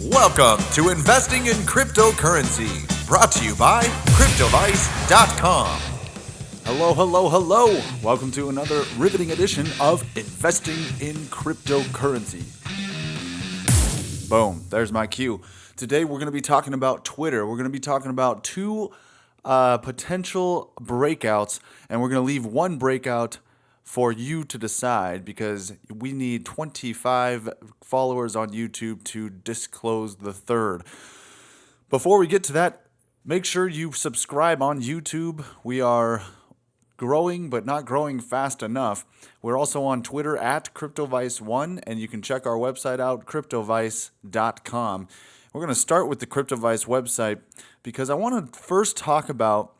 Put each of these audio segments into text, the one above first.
Welcome to Investing in Cryptocurrency, brought to you by CryptoVice.com. Hello. Welcome to another riveting edition of Investing in Cryptocurrency. Boom, there's my cue. Today we're going to be talking about Twitter. We're going to be talking about two potential breakouts, and we're going to leave one breakout for you to decide because we need 25 followers on YouTube to disclose the third. Before we get to that, make sure you subscribe on YouTube. We are growing, but not growing fast enough. We're also on Twitter at CryptoVice1, and you can check our website out, CryptoVice.com. We're going to start with the CryptoVice website because I want to first talk about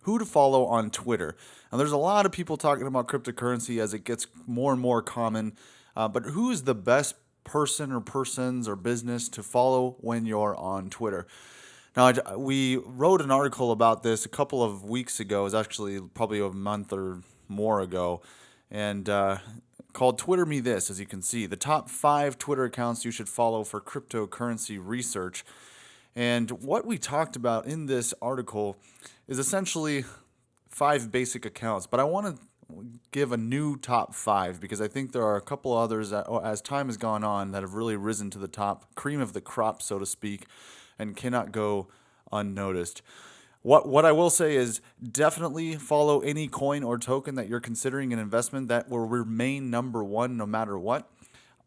who to follow on Twitter. Now, there's a lot of people talking about cryptocurrency as it gets more and more common, but who is the best person or persons or business to follow when you're on Twitter? Now, we wrote an article about this a couple of weeks ago. It was actually probably a month or more ago, and called Twitter Me This, as you can see. The top 5 Twitter accounts you should follow for cryptocurrency research. And what we talked about in this article is essentially 5 basic accounts, but I want to give a new top 5 because I think there are a couple others that, as time has gone on, that have really risen to the top, cream of the crop, so to speak, and cannot go unnoticed. What I will say is definitely follow any coin or token that you're considering an investment that will remain number one no matter what.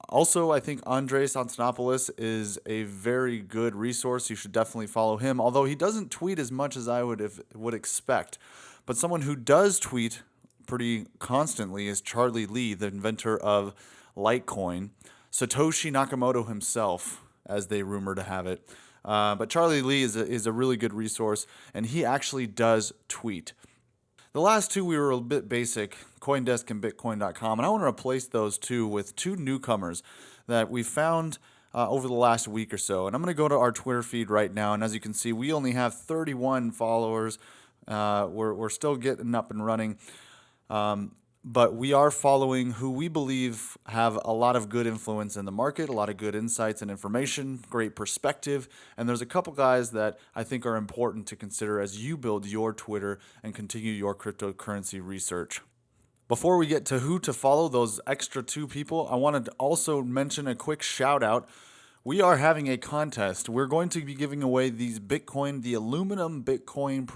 Also, I think Andreas Antonopoulos is a very good resource. You should definitely follow him, although he doesn't tweet as much as I would expect. But someone who does tweet pretty constantly is Charlie Lee, the inventor of Litecoin. Satoshi Nakamoto himself, as they rumor to have it. But Charlie Lee is a really good resource, and he actually does tweet. The last two we were a bit basic, CoinDesk and Bitcoin.com, and I want to replace those two with two newcomers that we found over the last week or so. And I'm going to go to our Twitter feed right now, and as you can see, we only have 31 followers. We're still getting up and running, but we are following who we believe have a lot of good influence in the market, a lot of good insights and information, great perspective, and there's a couple guys that I think are important to consider as you build your Twitter and continue your cryptocurrency research. Before we get to who to follow, those extra 2 people, I wanted to also mention a quick shout out. We are having a contest. We're going to be giving away these Bitcoin, the aluminum Bitcoin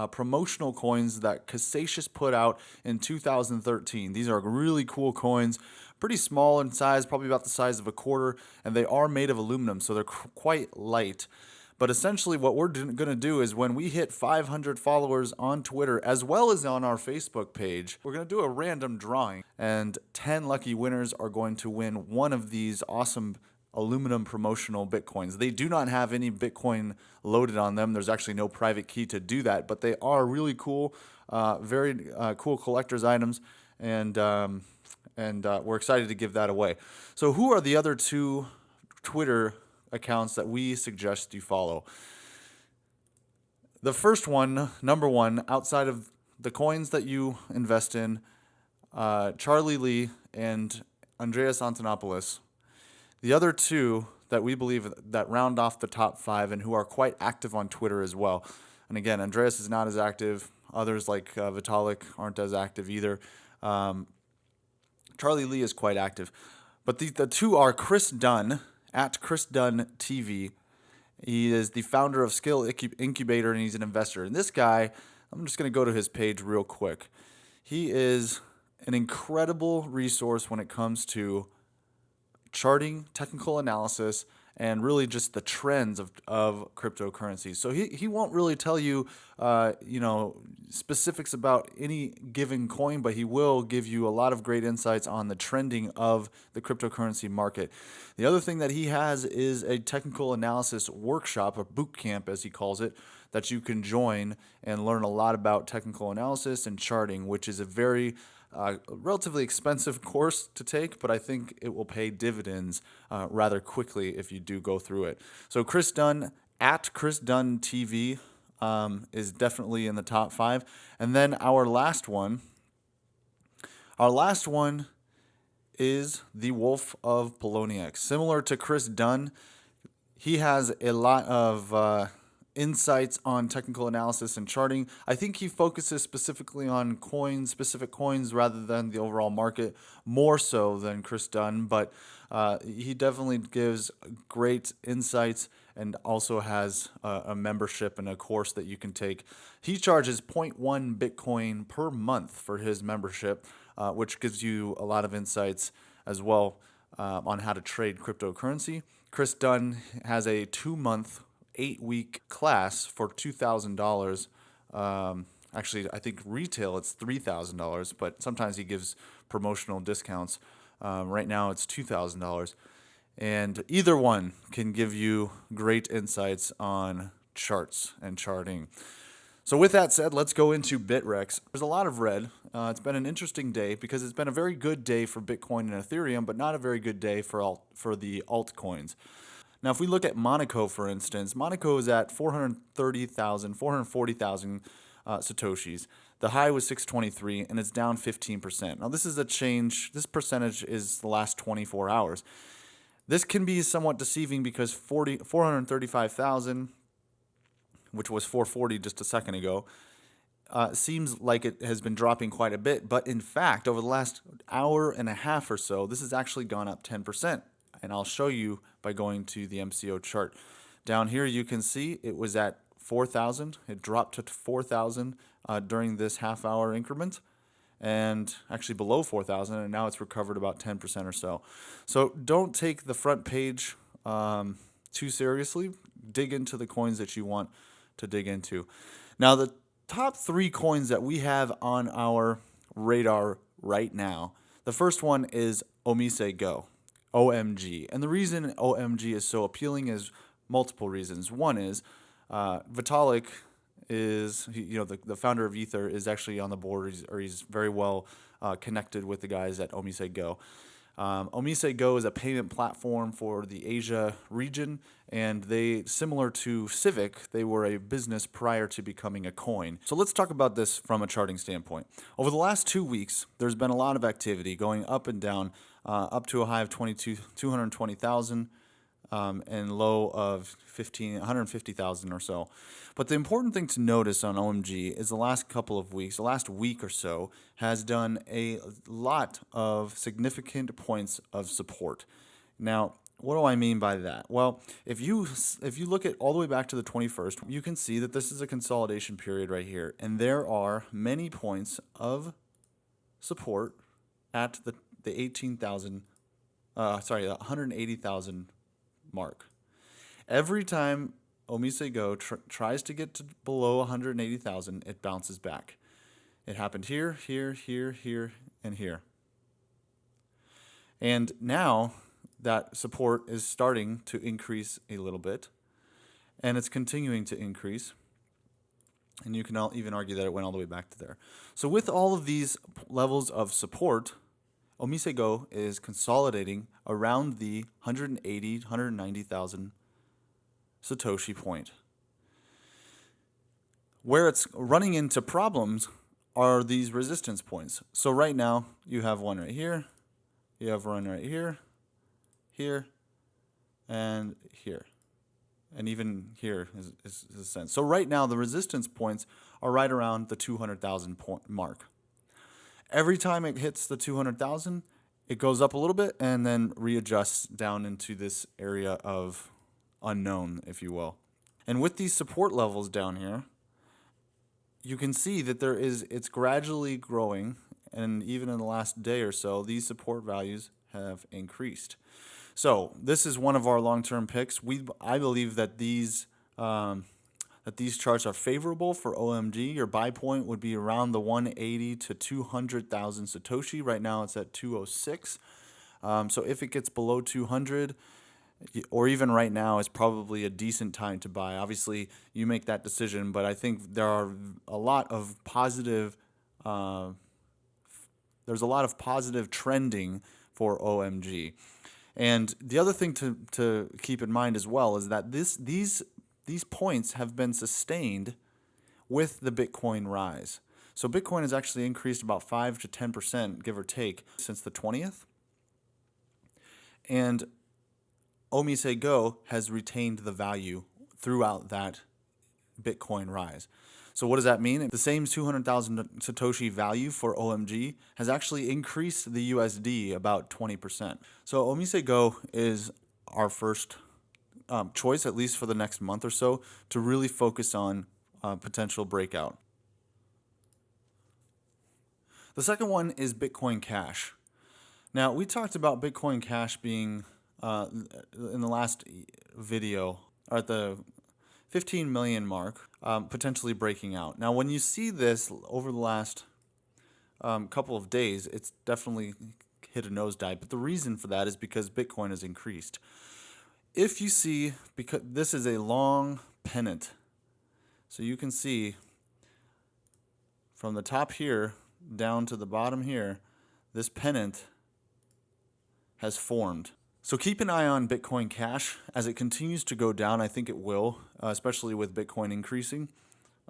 promotional coins that Cassatius put out in 2013. These are really cool coins, pretty small in size, probably about the size of a quarter, and they are made of aluminum, so they're quite light. But essentially what we're going to do is when we hit 500 followers on Twitter as well as on our Facebook page, we're going to do a random drawing, and 10 lucky winners are going to win one of these awesome aluminum promotional Bitcoins. They do not have any Bitcoin loaded on them. There's actually no private key to do that, but they are really cool, very cool collector's items, and we're excited to give that away. So who are the other 2 Twitter accounts that we suggest you follow? The first one, number 1, outside of the coins that you invest in, Charlie Lee and Andreas Antonopoulos. The other 2 that we believe that round off the top 5 and who are quite active on Twitter as well. And again, Andreas is not as active. Others like Vitalik aren't as active either. Charlie Lee is quite active. But the 2 are Chris Dunn, at Chris Dunn TV. He is the founder of Skill Incubator, and he's an investor. And this guy, I'm just going to go to his page real quick. He is an incredible resource when it comes to charting, technical analysis, and really just the trends of cryptocurrencies. So he won't really tell you, specifics about any given coin, but he will give you a lot of great insights on the trending of the cryptocurrency market. The other thing that he has is a technical analysis workshop, a boot camp as he calls it, that you can join and learn a lot about technical analysis and charting, which is a very relatively expensive course to take, but I think it will pay dividends rather quickly if you do go through it. So Chris Dunn, at Chris Dunn TV, is definitely in the top 5. And then our last one is the Wolf of Poloniex. Similar to Chris Dunn, He has a lot of insights on technical analysis and charting. I think he focuses specifically on coins, specific coins, rather than the overall market, more so than Chris Dunn. But he definitely gives great insights and also has a membership and a course that you can take. He charges zero point 0.1 Bitcoin per month for his membership, which gives you a lot of insights as well on how to trade cryptocurrency. Chris Dunn has a 2-month, 8-week class for $2,000. Actually, I think retail it's $3,000, but sometimes he gives promotional discounts. Right now it's $2,000. And either one can give you great insights on charts and charting. So with that said, let's go into Bitrex. There's a lot of red. It's been an interesting day because it's been a very good day for Bitcoin and Ethereum, but not a very good day for the altcoins. Now, if we look at Monaco, for instance, Monaco is at 430,000, 440,000 Satoshis. The high was 623, and it's down 15%. Now, this is a change. This percentage is the last 24 hours. This can be somewhat deceiving because 435,000, which was 440 just a second ago, seems like it has been dropping quite a bit. But in fact, over the last hour and a half or so, this has actually gone up 10%. And I'll show you by going to the MCO chart. Down here, you can see it was at 4,000. It dropped to 4,000 during this half-hour increment, and actually below 4,000, and now it's recovered about 10% or so. So don't take the front page too seriously. Dig into the coins that you want to dig into. Now, the top 3 coins that we have on our radar right now, the first one is OmiseGO. OMG. And the reason OMG is so appealing is multiple reasons. One is Vitalik is, the founder of Ether is actually on the board, he's very well connected with the guys at OmiseGO. OmiseGO is a payment platform for the Asia region, and they, similar to Civic, they were a business prior to becoming a coin. So let's talk about this from a charting standpoint. Over the last 2 weeks, there's been a lot of activity going up and down, up to a high of 220,000 and low of 150,000 or so. But the important thing to notice on OMG is the last couple of weeks, the last week or so, has done a lot of significant points of support. Now, what do I mean by that? Well, if you look at all the way back to the 21st, you can see that this is a consolidation period right here, and there are many points of support at the 180,000 mark. Every time OmiseGO tries to get to below 180,000, it bounces back. It happened here, here, here, here, and here. And now that support is starting to increase a little bit, and it's continuing to increase. And you can even argue that it went all the way back to there. So with all of these levels of support, OmiseGO is consolidating around the 180, 190,000 Satoshi point. Where it's running into problems are these resistance points. So right now, you have one right here, you have one right here, here, and here. And even here is a sense. So right now, the resistance points are right around the 200,000 point mark. Every time it hits the 200,000, it goes up a little bit and then readjusts down into this area of unknown, if you will. And with these support levels down here, you can see that it's gradually growing, and even in the last day or so, these support values have increased. So this is one of our long-term picks. I believe that these charts are favorable for OMG. Your buy point would be around the 180 to 200,000 Satoshi. Right now it's at 206. So if it gets below 200, or even right now, is probably a decent time to buy. Obviously, you make that decision, but I think there are a lot of positive. There's a lot of positive trending for OMG. And the other thing to keep in mind as well is that these points have been sustained with the Bitcoin rise. So Bitcoin has actually increased about 5 to 10%, give or take, since the 20th. And OmiseGO has retained the value throughout that Bitcoin rise. So what does that mean? The same 200,000 Satoshi value for OMG has actually increased the USD about 20%. So OmiseGO is our first choice, at least for the next month or so, to really focus on potential breakout. The second one is Bitcoin Cash. Now, we talked about Bitcoin Cash being, in the last video, or at the 15 million mark, potentially breaking out. Now, when you see this over the last couple of days, it's definitely hit a nosedive. But the reason for that is because Bitcoin has increased. If you see, because this is a long pennant, so you can see from the top here down to the bottom here, this pennant has formed. So keep an eye on Bitcoin Cash as it continues to go down. I think it will, especially with Bitcoin increasing.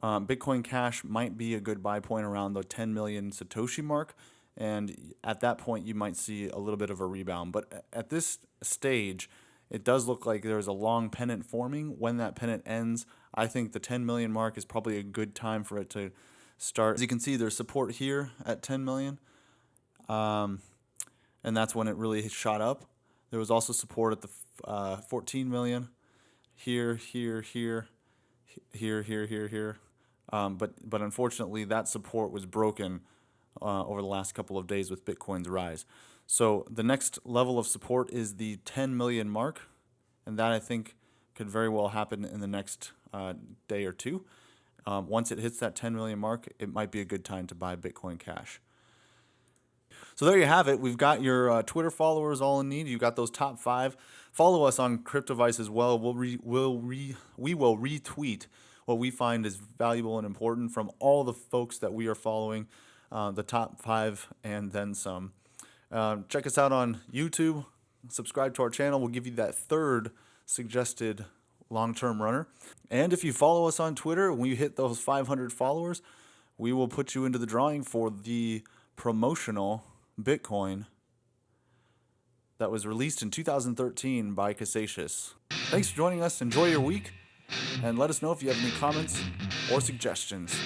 Bitcoin Cash might be a good buy point around the 10 million Satoshi mark, and at that point you might see a little bit of a rebound. But at this stage, it does look like there's a long pennant forming. When that pennant ends, I think the 10 million mark is probably a good time for it to start. As you can see, there's support here at 10 million, and that's when it really shot up. There was also support at the 14 million, here. But unfortunately, that support was broken over the last couple of days with Bitcoin's rise. So the next level of support is the 10 million mark, and that I think could very well happen in the next day or two. Once it hits that 10 million mark, it might be a good time to buy Bitcoin Cash. So there you have it. We've got your Twitter followers all in need. You've got those top 5. Follow us on CryptoVice as well. We will retweet what we find is valuable and important from all the folks that we are following, the top 5 and then some. Check us out on YouTube. Subscribe to our channel. We'll give you that third suggested long-term runner. And if you follow us on Twitter, when you hit those 500 followers, we will put you into the drawing for the promotional Bitcoin that was released in 2013 by BCH. Thanks for joining us. Enjoy your week, and let us know if you have any comments or suggestions.